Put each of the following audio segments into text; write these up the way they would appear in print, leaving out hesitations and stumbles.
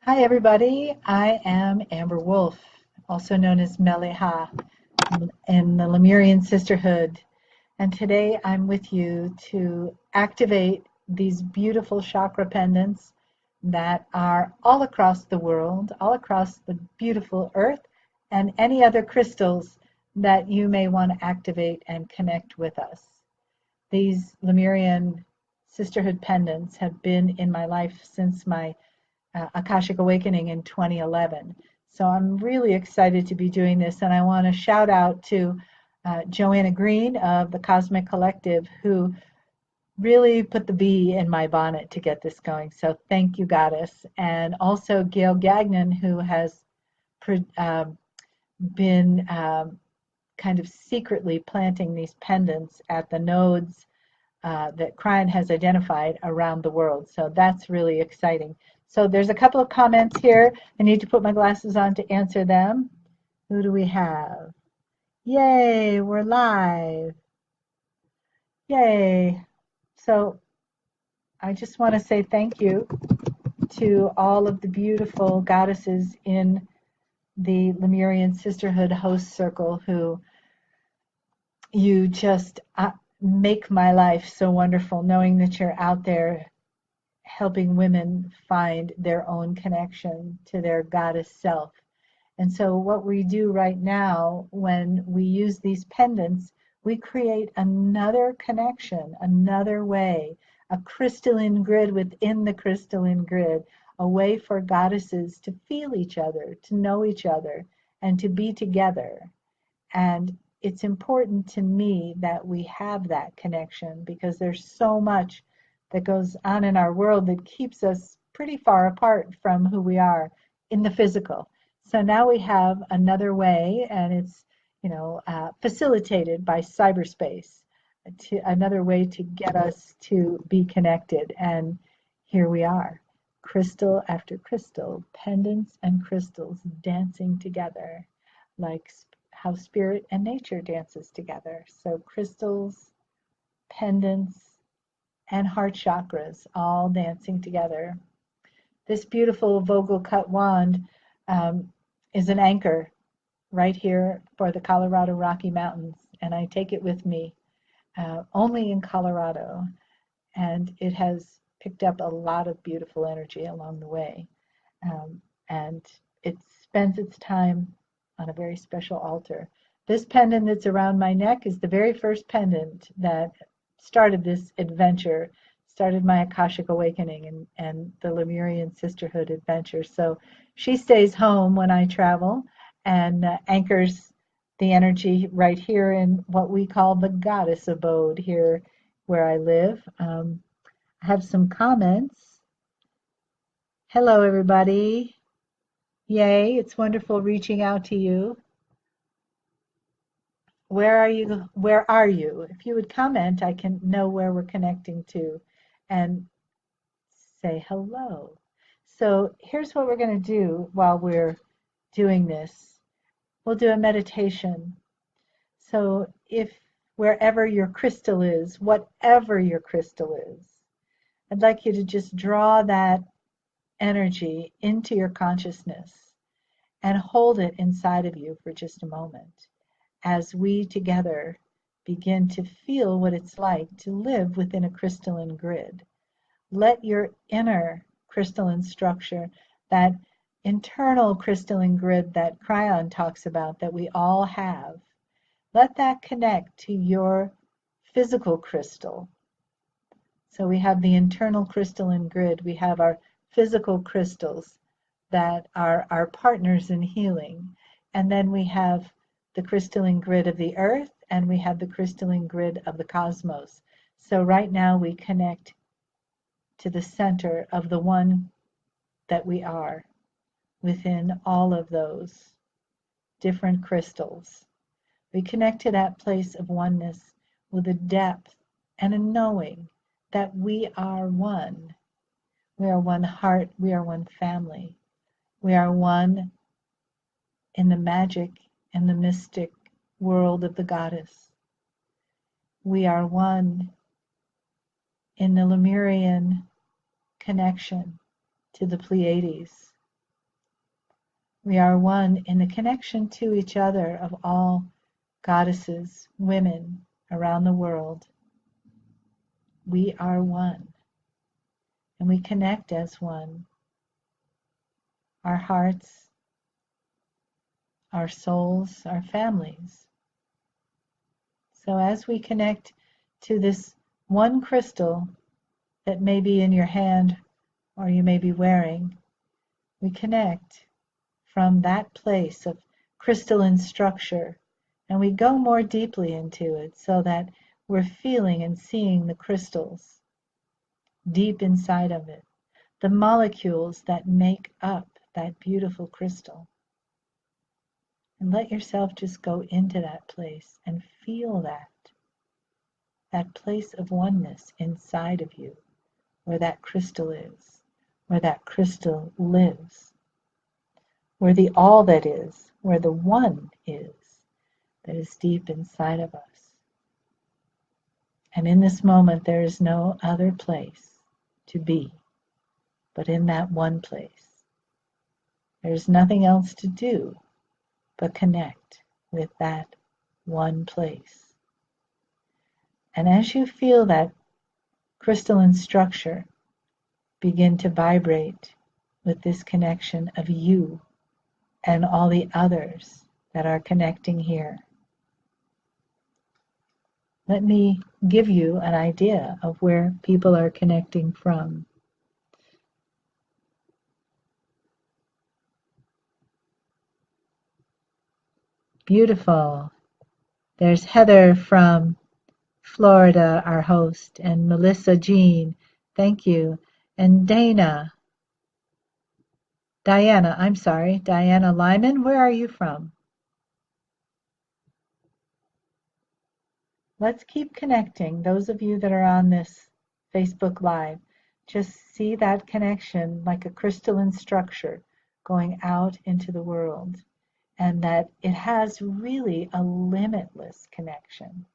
Hi, everybody. I am Amber Wolf, also known as Mele'ha in the Lemurian Sisterhood. And today I'm with you to activate these beautiful chakra pendants that are all across the world, all across the beautiful earth, and any other crystals that you may want to activate and connect with us. These Lemurian Sisterhood pendants have been in my life since my Akashic Awakening in 2011. So I'm really excited to be doing this, and I want to shout out to Joanna Green of the Cosmic Collective, who really put the bee in my bonnet to get this going. So thank you, Goddess. And also Gail Gagnon, who has been kind of secretly planting these pendants at the nodes that Kryon has identified around the world. So that's really exciting. So there's a couple of comments here. I need to put my glasses on to answer them. Who do we have? Yay, we're live. Yay. So I just want to say thank you to all of the beautiful goddesses in the Lemurian Sisterhood host circle who you just make my life so wonderful, knowing that you're out there helping women find their own connection to their goddess self. And so what we do right now when we use these pendants, we create another connection, another way, a crystalline grid within the crystalline grid, a way for goddesses to feel each other, to know each other, and to be together. And it's important to me that we have that connection because there's so much that goes on in our world that keeps us pretty far apart from who we are in the physical. So now we have another way, and it's facilitated by cyberspace, to another way to get us to be connected. And here we are, crystal after crystal, pendants and crystals dancing together, like how spirit and nature dances together. So crystals, pendants, and heart chakras all dancing together. This beautiful Vogel cut wand is an anchor right here for the Colorado Rocky Mountains, and I take it with me only in Colorado, and it has picked up a lot of beautiful energy along the way, and it spends its time on a very special altar. This pendant that's around my neck is the very first pendant that started this adventure, started my Akashic Awakening and the Lemurian Sisterhood adventure. So she stays home when I travel and anchors the energy right here in what we call the goddess abode here where I live. I have some comments. Hello, everybody. Yay, it's wonderful reaching out to you. Where are you? Where are you? If you would comment, I can know where we're connecting to and say hello. So here's what we're going to do while we're doing this. We'll do a meditation. So if wherever your crystal is, whatever your crystal is, I'd like you to just draw that energy into your consciousness and hold it inside of you for just a moment as we together begin to feel what it's like to live within a crystalline grid. Let your inner crystalline structure, that internal crystalline grid that Kryon talks about, that we all have, let that connect to your physical crystal. So we have the internal crystalline grid, we have our physical crystals that are our partners in healing, and then we have the crystalline grid of the earth, and we have the crystalline grid of the cosmos. So right now we connect to the center of the one that we are within all of those different crystals. We connect to that place of oneness with a depth and a knowing that we are one. We are one heart, we are one family. We are one in the magic and the mystic world of the goddess. We are one in the Lemurian connection to the Pleiades. We are one in the connection to each other of all goddesses, women around the world. We are one, and we connect as one. Our hearts, our souls, our families. So as we connect to this one crystal that may be in your hand or you may be wearing, we connect from that place of crystalline structure, and we go more deeply into it so that we're feeling and seeing the crystals deep inside of it, the molecules that make up that beautiful crystal. And let yourself just go into that place and feel that place of oneness inside of you, where that crystal is, where that crystal lives, where the all that is, where the one is, that is deep inside of us. And in this moment, there is no other place to be but in that one place. There's nothing else to do but connect with that one place. And as you feel that crystalline structure begin to vibrate with this connection of you and all the others that are connecting here, let me give you an idea of where people are connecting from. Beautiful. There's Heather from Florida, our host, and Melissa Jean, thank you. And Diana Lyman, where are you from? Let's keep connecting. Those of you that are on this Facebook Live, just see that connection like a crystalline structure going out into the world, and that it has really a limitless connection.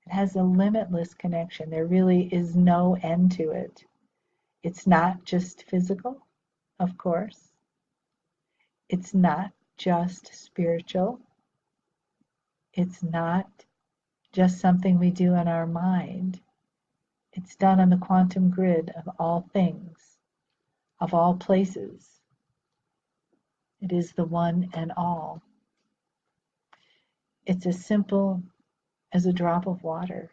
It has a limitless connection. There really is no end to it. It's not just physical, of course. It's not just spiritual. It's not just something we do in our mind. It's done on the quantum grid of all things, of all places. It is the one and all. It's as simple as a drop of water,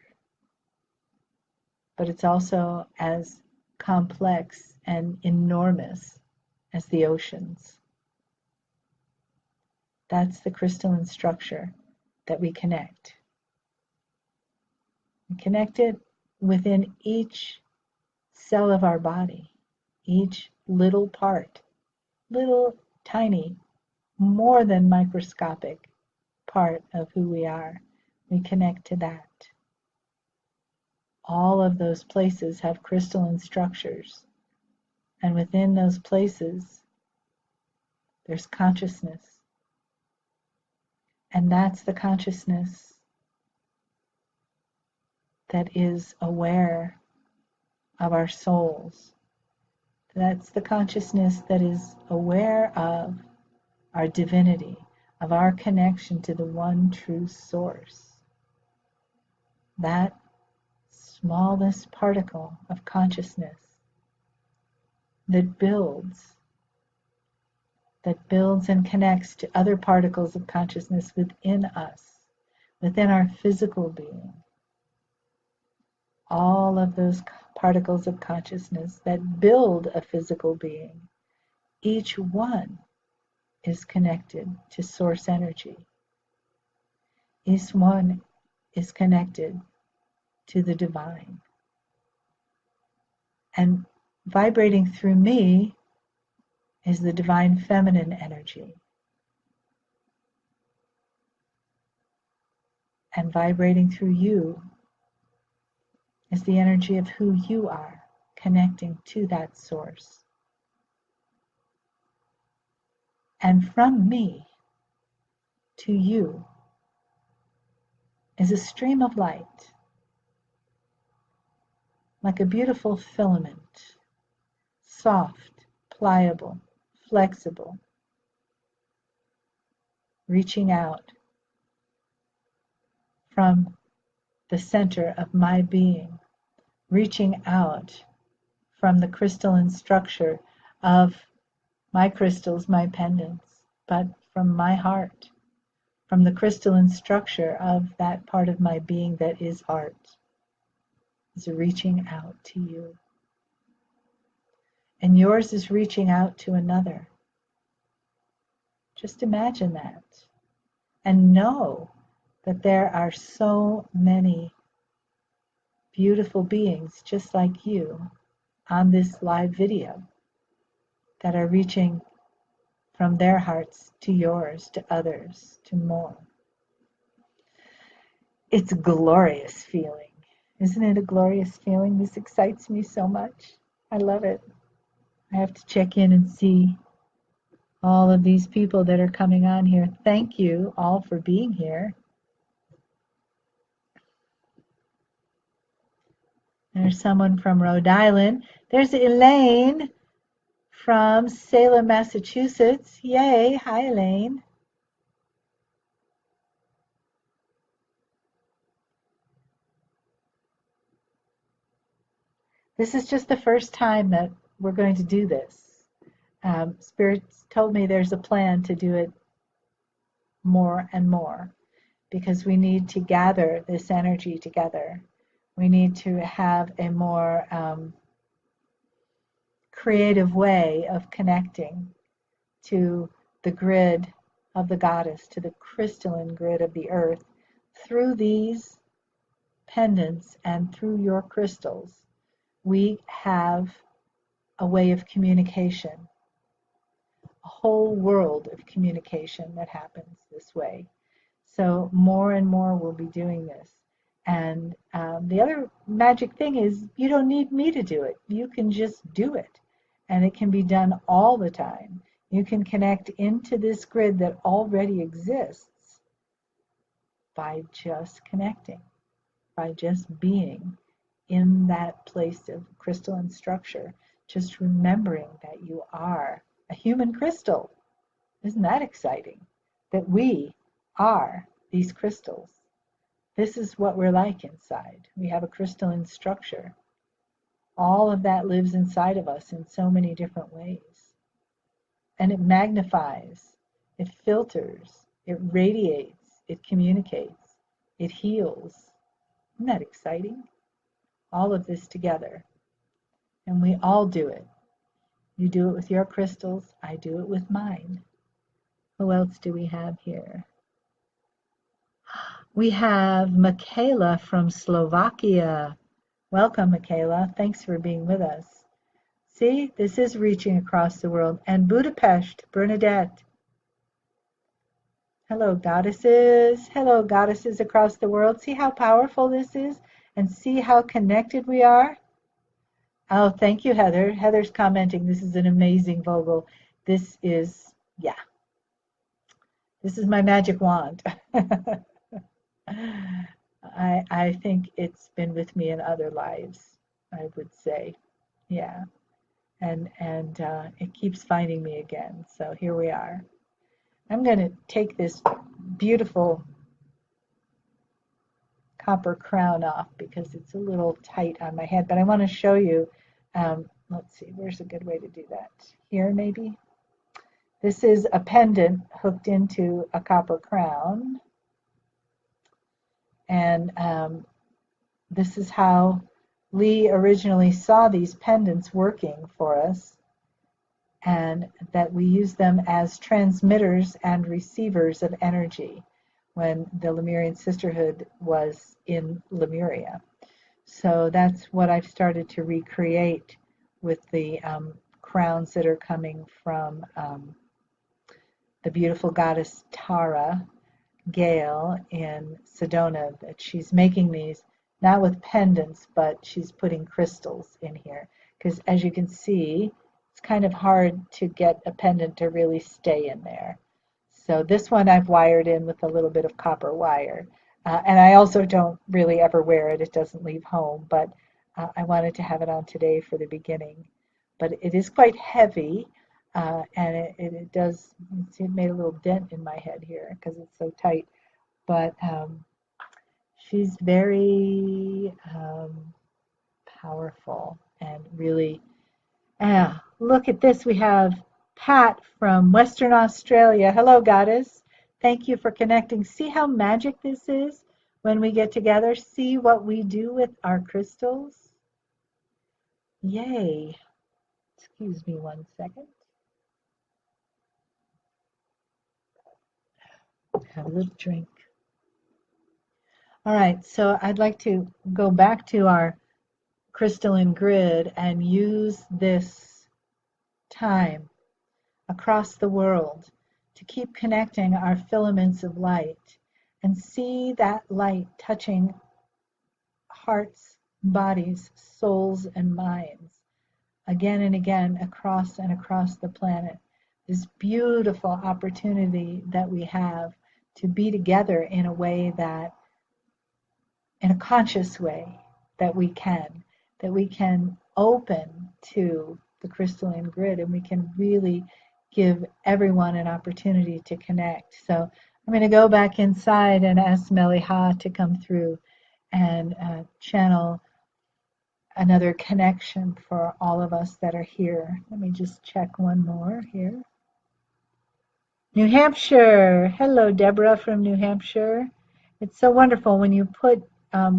but it's also as complex and enormous as the oceans. That's the crystalline structure that we connect. We connect it within each cell of our body, each little part, little tiny, more than microscopic part of who we are. We connect to that. All of those places have crystalline structures, and within those places, there's consciousness. And that's the consciousness that is aware of our souls. That's the consciousness that is aware of our divinity, of our connection to the one true source. That smallest particle of consciousness that builds and connects to other particles of consciousness within us, within our physical being. All of those particles of consciousness that build a physical being, each one is connected to source energy. Each one is connected to the divine. And vibrating through me is the divine feminine energy. And vibrating through you is the energy of who you are, connecting to that source. And from me to you is a stream of light, like a beautiful filament, soft, pliable, flexible, reaching out from the center of my being, reaching out from the crystalline structure of my crystals, my pendants, but from my heart, from the crystalline structure of that part of my being that is heart, is reaching out to you. And yours is reaching out to another. Just imagine that. And know that there are so many beautiful beings just like you on this live video that are reaching from their hearts to yours, to others, to more. It's a glorious feeling. Isn't it a glorious feeling? This excites me so much. I love it. I have to check in and see all of these people that are coming on here. Thank you all for being here. There's someone from Rhode Island. There's Elaine from Salem, Massachusetts. Yay. Hi, Elaine. This is just the first time that we're going to do this. Spirits told me there's a plan to do it more and more because we need to gather this energy together. We need to have a more creative way of connecting to the grid of the goddess, to the crystalline grid of the earth, through these pendants and through your crystals. We have a way of communication, a whole world of communication that happens this way. So more and more we'll be doing this. And the other magic thing is you don't need me to do it. You can just do it. And it can be done all the time. You can connect into this grid that already exists by just connecting, by just being in that place of crystalline structure, just remembering that you are a human crystal. Isn't that exciting? That we are these crystals. This is what we're like inside. We have a crystalline structure. All of that lives inside of us in so many different ways. And it magnifies, it filters, it radiates, it communicates, it heals. Isn't that exciting? All of this together. And we all do it. You do it with your crystals, I do it with mine. Who else do we have here? We have Michaela from Slovakia. Welcome, Michaela. Thanks for being with us. See, this is reaching across the world. And Budapest, Bernadette. Hello, goddesses. Hello, goddesses across the world. See how powerful this is? And see how connected we are? Oh, thank you, Heather. Heather's commenting, this is an amazing Vogel. This is, yeah. This is my magic wand. I think it's been with me in other lives, I would say. Yeah. And it keeps finding me again. So here we are. I'm going to take this beautiful copper crown off because it's a little tight on my head, but I want to show you, let's see, where's a good way to do that? Here maybe? This is a pendant hooked into a copper crown, and this is how Lee originally saw these pendants working for us, and that we use them as transmitters and receivers of energy when the Lemurian Sisterhood was in Lemuria. So that's what I've started to recreate with the crowns that are coming from the beautiful goddess Tara Gale in Sedona. That she's making these not with pendants, but she's putting crystals in here. Because as you can see, it's kind of hard to get a pendant to really stay in there. So this one I've wired in with a little bit of copper wire. And I also don't really ever wear it. It doesn't leave home, but I wanted to have it on today for the beginning. But it is quite heavy. And it does, it made a little dent in my head here because it's so tight. But she's very powerful and really, look at this. We have Pat from Western Australia. Hello, Goddess. Thank you for connecting. See how magic this is when we get together? See what we do with our crystals? Yay. Excuse me one second. Have a little drink. All right, so I'd like to go back to our crystalline grid and use this time across the world to keep connecting our filaments of light and see that light touching hearts, bodies, souls, and minds again and again across and across the planet. This beautiful opportunity that we have to be together in a way that, in a conscious way, that we can open to the crystalline grid, and we can really give everyone an opportunity to connect. So I'm going to go back inside and ask Mele'ha to come through and channel another connection for all of us that are here. Let me just check one more here. New Hampshire. Hello, Deborah from New Hampshire. It's so wonderful when you put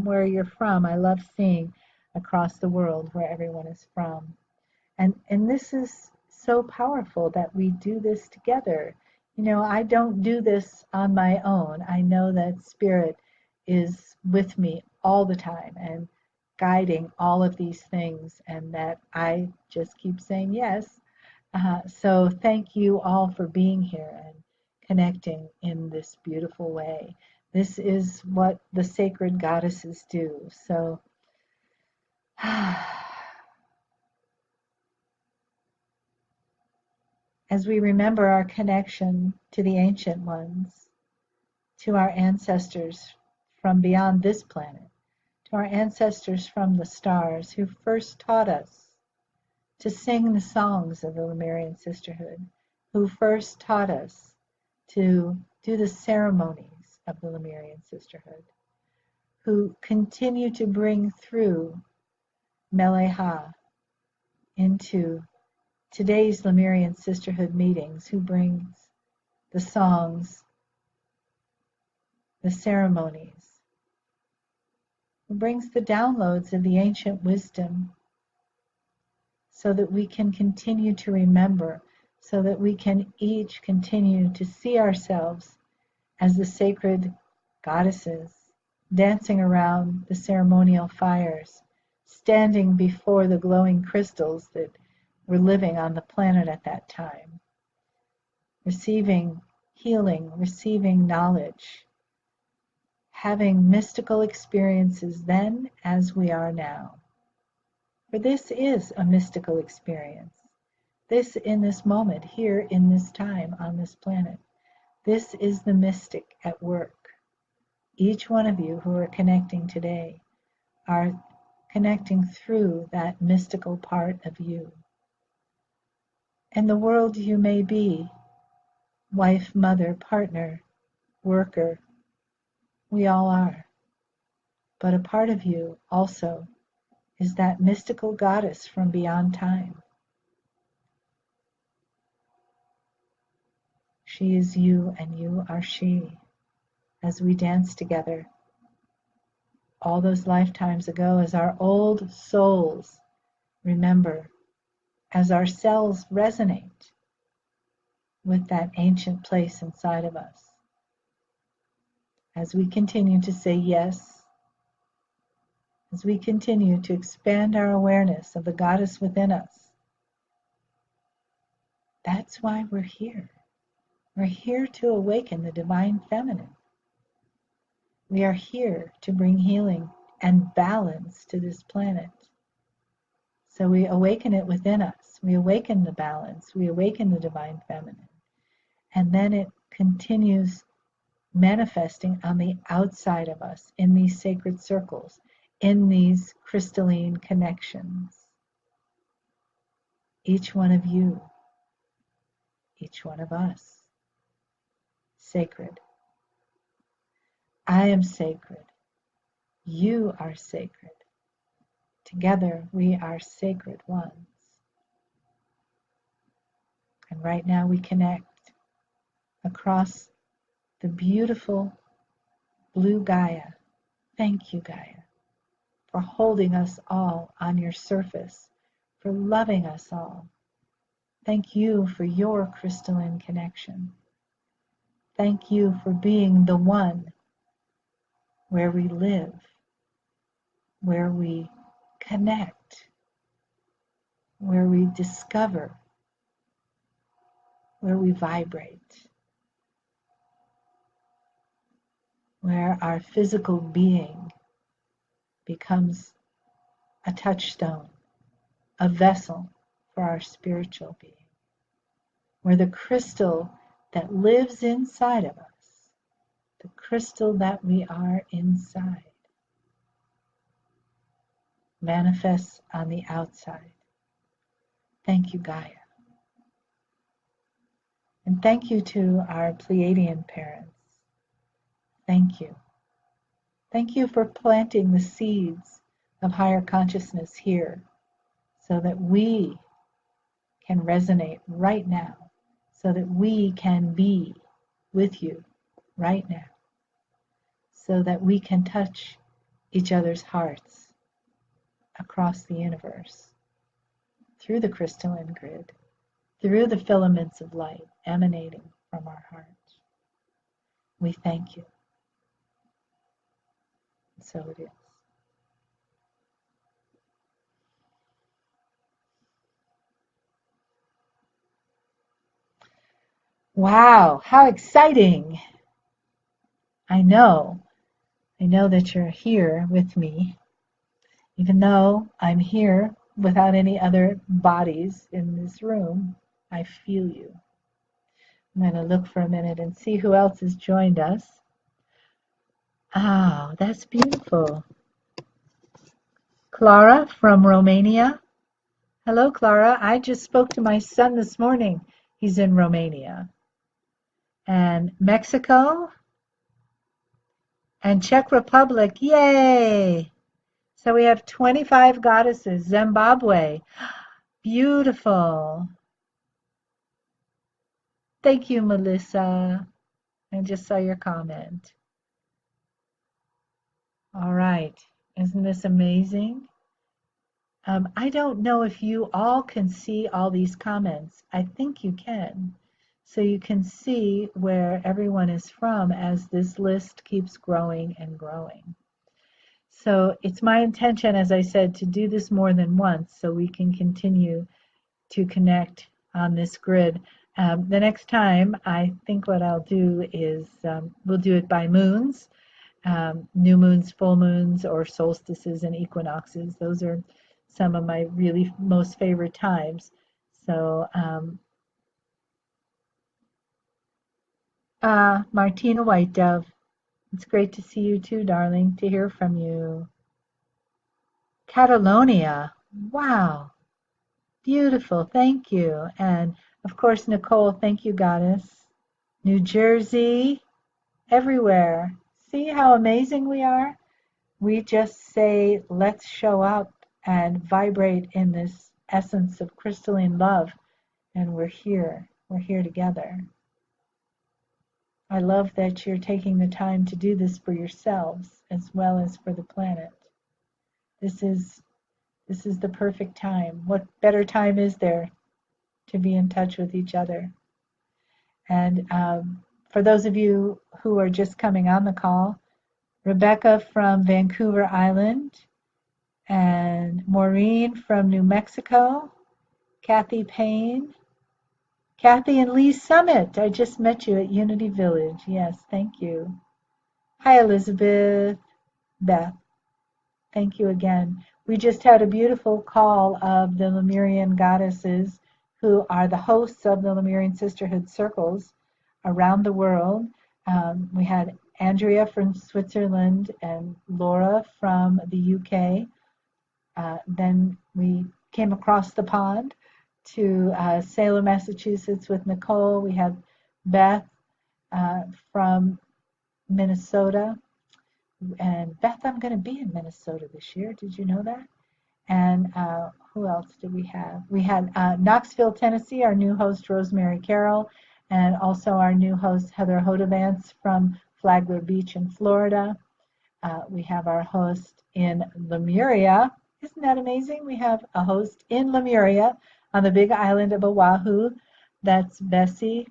where you're from. I love seeing across the world where everyone is from. And this is so powerful that we do this together. You know, I don't do this on my own. I know that Spirit is with me all the time and guiding all of these things, and that I just keep saying yes. So thank you all for being here and connecting in this beautiful way. This is what the sacred goddesses do. So as we remember our connection to the ancient ones, to our ancestors from beyond this planet, to our ancestors from the stars who first taught us to sing the songs of the Lemurian Sisterhood, who first taught us to do the ceremonies of the Lemurian Sisterhood, who continue to bring through Mele'ha into today's Lemurian Sisterhood meetings, who brings the songs, the ceremonies, who brings the downloads of the ancient wisdom so that we can continue to remember, so that we can each continue to see ourselves as the sacred goddesses, dancing around the ceremonial fires, standing before the glowing crystals that were living on the planet at that time, receiving healing, receiving knowledge, having mystical experiences then as we are now. For this is a mystical experience. This in this moment, here in this time on this planet. This is the mystic at work. Each one of you who are connecting today are connecting through that mystical part of you. And the world you may be, wife, mother, partner, worker, we all are. But a part of you also is that mystical goddess from beyond time. She is you and you are she, as we dance together all those lifetimes ago, as our old souls remember, as our cells resonate with that ancient place inside of us. As we continue to say yes, as we continue to expand our awareness of the goddess within us, that's why we're here. We're here to awaken the divine feminine. We are here to bring healing and balance to this planet. So we awaken it within us. We awaken the balance. We awaken the divine feminine. And then it continues manifesting on the outside of us in these sacred circles, in these crystalline connections. Each one of you each one of us. Sacred. I am sacred. You are sacred. Together we are sacred ones. And right now we connect across the beautiful blue Gaia. Thank you, Gaia, for holding us all on your surface, for loving us all. Thank you for your crystalline connection. Thank you for being the one where we live, where we connect, where we discover, where we vibrate, where our physical being becomes a touchstone, a vessel for our spiritual being, where the crystal that lives inside of us, the crystal that we are inside, manifests on the outside. Thank you, Gaia. And thank you to our Pleiadian parents. Thank you. Thank you for planting the seeds of higher consciousness here so that we can resonate right now, so that we can be with you right now, so that we can touch each other's hearts across the universe, through the crystalline grid, through the filaments of light emanating from our hearts. We thank you. And so it is. Wow, how exciting! I know that you're here with me, even though I'm here without any other bodies in this room. I feel you. I'm going to look for a minute and see who else has joined us. Oh, that's beautiful. Clara from Romania. Hello, Clara. I just spoke to my son this morning. He's in Romania. And Mexico and Czech Republic. Yay! So we have 25 goddesses. Zimbabwe. Beautiful. Thank you, Melissa. I just saw your comment. All right. Isn't this amazing? I don't know if you all can see all these comments. I think you can. So you can see where everyone is from as this list keeps growing and growing. So it's my intention, as I said, to do this more than once so we can continue to connect on this grid. The next time, I think what I'll do is we'll do it by moons, new moons, full moons, or solstices and equinoxes. Those are some of my really most favorite times. So Martina White Dove, it's great to see you too, darling, to hear from you. Catalonia, wow, beautiful, thank you. And of course, Nicole, thank you, goddess. New Jersey, everywhere. See how amazing we are? We just say, let's show up and vibrate in this essence of crystalline love. And we're here together. I love that you're taking the time to do this for yourselves as well as for the planet. This is the perfect time. What better time is there to be in touch with each other? And for those of you who are just coming on the call, Rebecca from Vancouver Island, and Maureen from New Mexico, Kathy Payne, Kathy and Lee Summit. I just met you at Unity Village. Yes, thank you. Hi, Elizabeth. Beth, thank you again. We just had a beautiful call of the Lemurian goddesses who are the hosts of the Lemurian Sisterhood circles around the world. We had Andrea from Switzerland and Laura from the UK. Then we came across the pond to Salem, Massachusetts with Nicole. We have Beth from Minnesota. And Beth, I'm going to be in Minnesota this year. Did you know that? And who else did we have? We had Knoxville, Tennessee, our new host, Rosemary Carroll, and also our new host, Heather Hodavance from Flagler Beach in Florida. We have our host in Lemuria. Isn't that amazing? We have a host in Lemuria on the big island of Oahu. That's Bessie.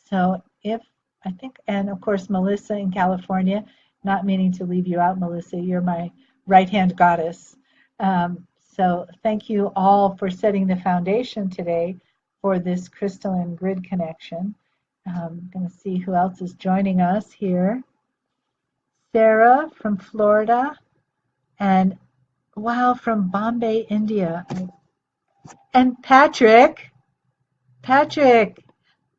So I think, and of course, Melissa in California. Not meaning to leave you out, Melissa. You're my right-hand goddess. So thank you all for setting the foundation today for this crystalline grid connection. I'm going to see who else is joining us here. Sarah from Florida, and wow, from Bombay, India. And Patrick,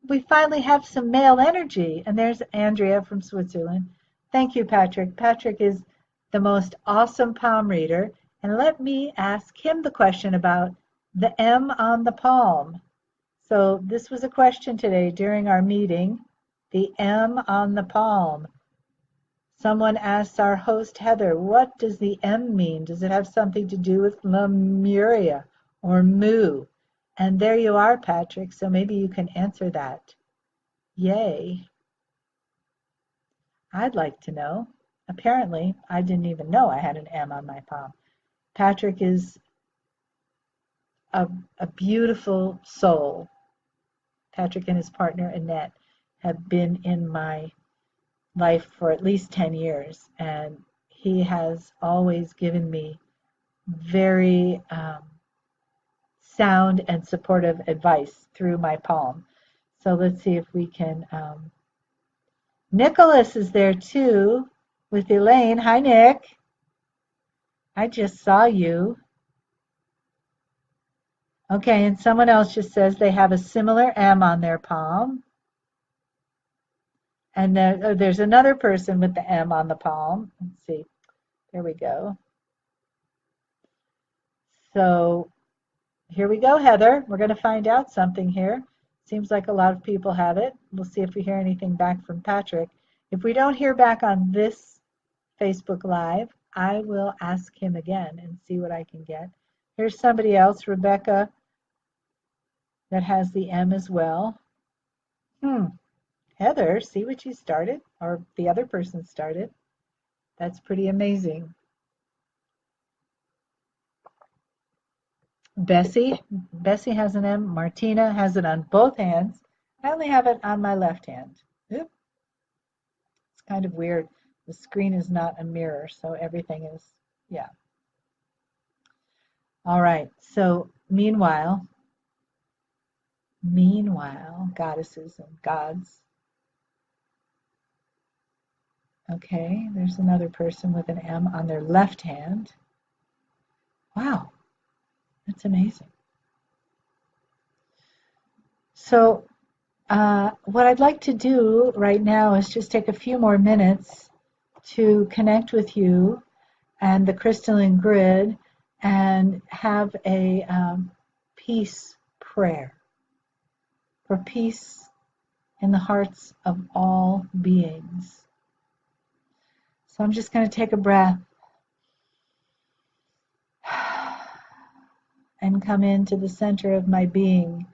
we finally have some male energy. And there's Andrea from Switzerland. Thank you, Patrick. Patrick is the most awesome palm reader. And let me ask him the question about the M on the palm. So this was a question today during our meeting, the M on the palm. Someone asked our host, Heather, what does the M mean? Does it have something to do with Lemuria or Mu? And there you are, Patrick. So maybe you can answer that. Yay. I'd like to know. Apparently, I didn't even know I had an M on my palm. Patrick is a beautiful soul. Patrick and his partner, Annette, have been in my life for at least 10 years, and he has always given me very sound and supportive advice through my palm. So let's see if we can... Nicholas is there too with Elaine. Hi, Nick. I just saw you. Okay, and someone else just says they have a similar M on their palm. And there's another person with the M on the palm. Let's see. There we go. So here we go, Heather. We're going to find out something here. Seems like a lot of people have it. We'll see if we hear anything back from Patrick. If we don't hear back on this Facebook Live, I will ask him again and see what I can get. Here's somebody else, Rebecca, that has the M as well. Heather, see what you started, or the other person started. That's pretty amazing. Bessie has an M. Martina has it on both hands. I only have it on my left hand. Oop. It's kind of weird. The screen is not a mirror, so everything is, yeah. All right, so meanwhile, goddesses and gods. Okay, there's another person with an M on their left hand. Wow, that's amazing. So what I'd like to do right now is just take a few more minutes to connect with you and the crystalline grid and have a peace prayer for peace in the hearts of all beings. So I'm just going to take a breath and come into the center of my being,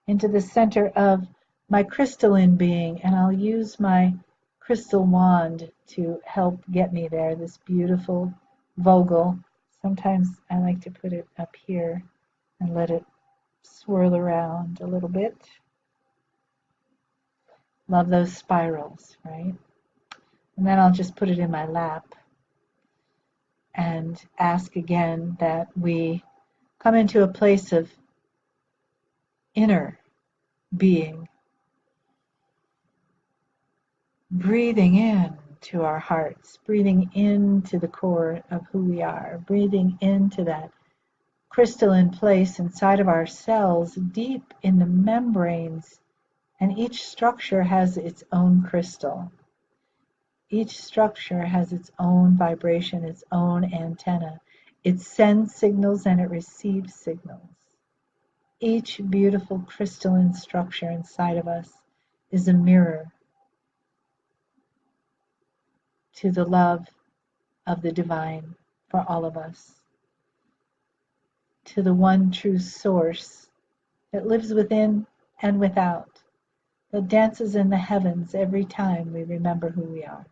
into the center of my crystalline being, and I'll use my crystal wand to help get me there, this beautiful Vogel. Sometimes I like to put it up here and let it swirl around a little bit. Love those spirals, right? And then I'll just put it in my lap and ask again that we come into a place of inner being, breathing in to our hearts, breathing into the core of who we are, breathing into that crystalline place inside of our cells, deep in the membranes, and each structure has its own crystal. Each structure has its own vibration, its own antenna. It sends signals and it receives signals. Each beautiful crystalline structure inside of us is a mirror to the love of the divine for all of us, to the one true source that lives within and without, that dances in the heavens every time we remember who we are.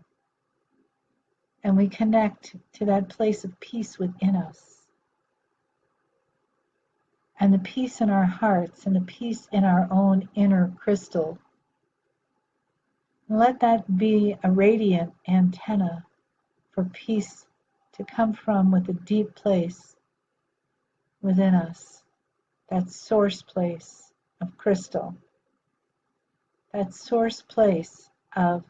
And we connect to that place of peace within us. And the peace in our hearts and the peace in our own inner crystal. Let that be a radiant antenna for peace to come from with a deep place within us, that source place of crystal, that source place of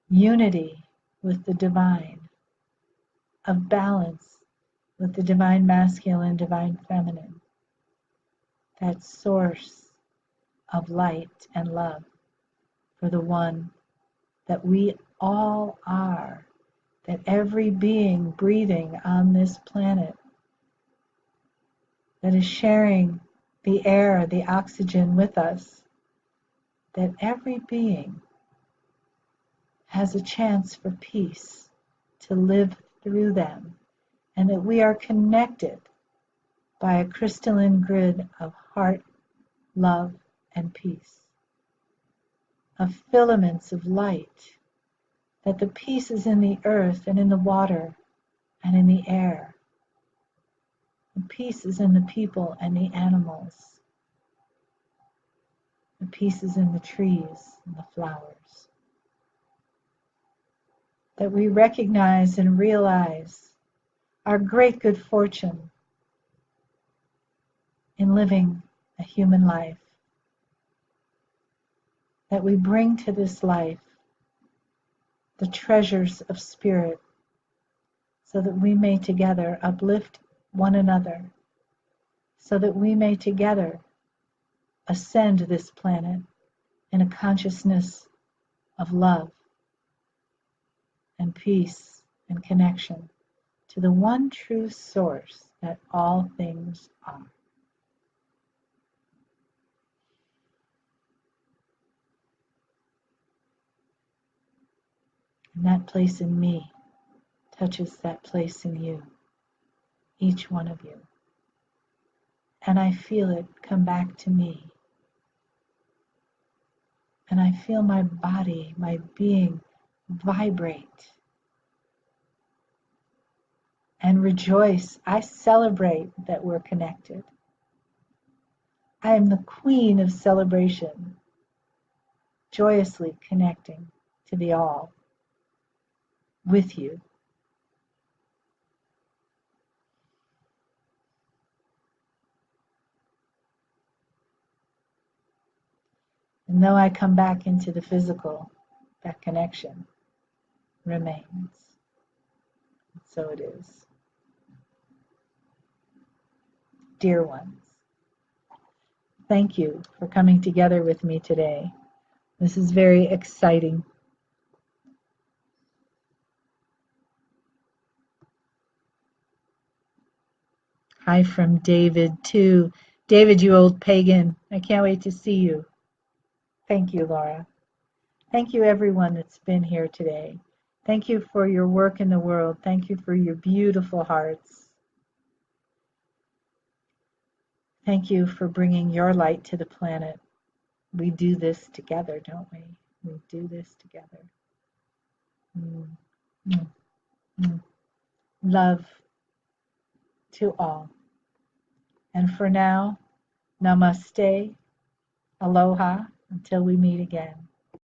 unity with the divine, of balance with the divine masculine, divine feminine, that source of light and love for the one that we all are, that every being breathing on this planet that is sharing the air, the oxygen with us, that every being has a chance for peace to live through them, and that we are connected by a crystalline grid of heart, love, and peace, of filaments of light, that the peace is in the earth and in the water and in the air. The peace is in the people and the animals. The peace is in the trees and the flowers. That we recognize and realize our great good fortune in living a human life. That we bring to this life the treasures of spirit so that we may together uplift one another, so that we may together ascend this planet in a consciousness of love and peace and connection to the one true source that all things are. And that place in me touches that place in you, each one of you. And I feel it come back to me. And I feel my body, my being vibrate and rejoice. I celebrate that we're connected. I am the queen of celebration, joyously connecting to the all with you. And though I come back into the physical, that connection remains. So it is. Dear ones, thank you for coming together with me today. This is very exciting. Hi from David too. David, you old pagan. I can't wait to see you. Thank you, Laura. Thank you, everyone that's been here today. Thank you for your work in the world. Thank you for your beautiful hearts. Thank you for bringing your light to the planet. We do this together, don't we? We do this together. Love to all. And for now, namaste, aloha, until we meet again.